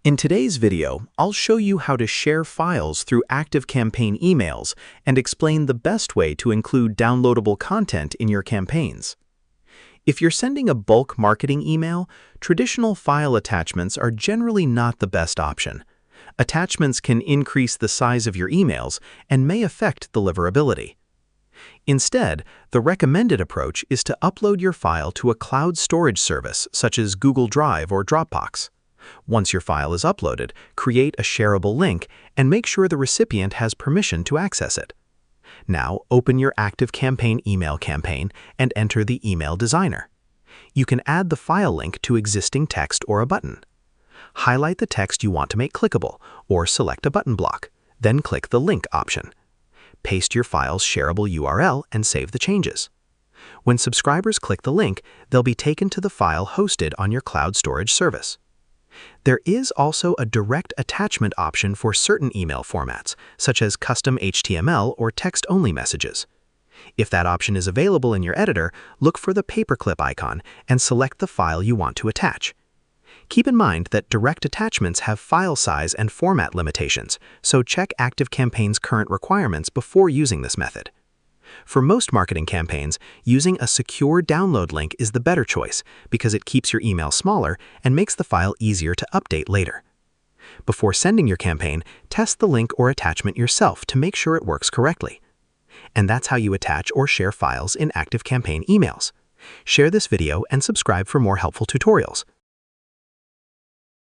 In today's video, I'll show you how to share files through ActiveCampaign emails and explain the best way to include downloadable content in your campaigns. If you're sending a bulk marketing email, traditional file attachments are generally not the best option. Attachments can increase the size of your emails and may affect deliverability. Instead, the recommended approach is to upload your file to a cloud storage service such as Google Drive or Dropbox. Once your file is uploaded, create a shareable link and make sure the recipient has permission to access it. Now, open your ActiveCampaign email campaign and enter the email designer. You can add the file link to existing text or a button. Highlight the text you want to make clickable or select a button block, then click the link option. Paste your file's shareable URL and save the changes. When subscribers click the link, they'll be taken to the file hosted on your cloud storage service. There is also a direct attachment option for certain email formats, such as custom HTML or text-only messages. If that option is available in your editor, look for the paperclip icon and select the file you want to attach. Keep in mind that direct attachments have file size and format limitations, so check ActiveCampaign's current requirements before using this method. For most marketing campaigns, using a secure download link is the better choice because it keeps your email smaller and makes the file easier to update later. Before sending your campaign, test the link or attachment yourself to make sure it works correctly. And that's how you attach or share files in ActiveCampaign emails. Share this video and subscribe for more helpful tutorials.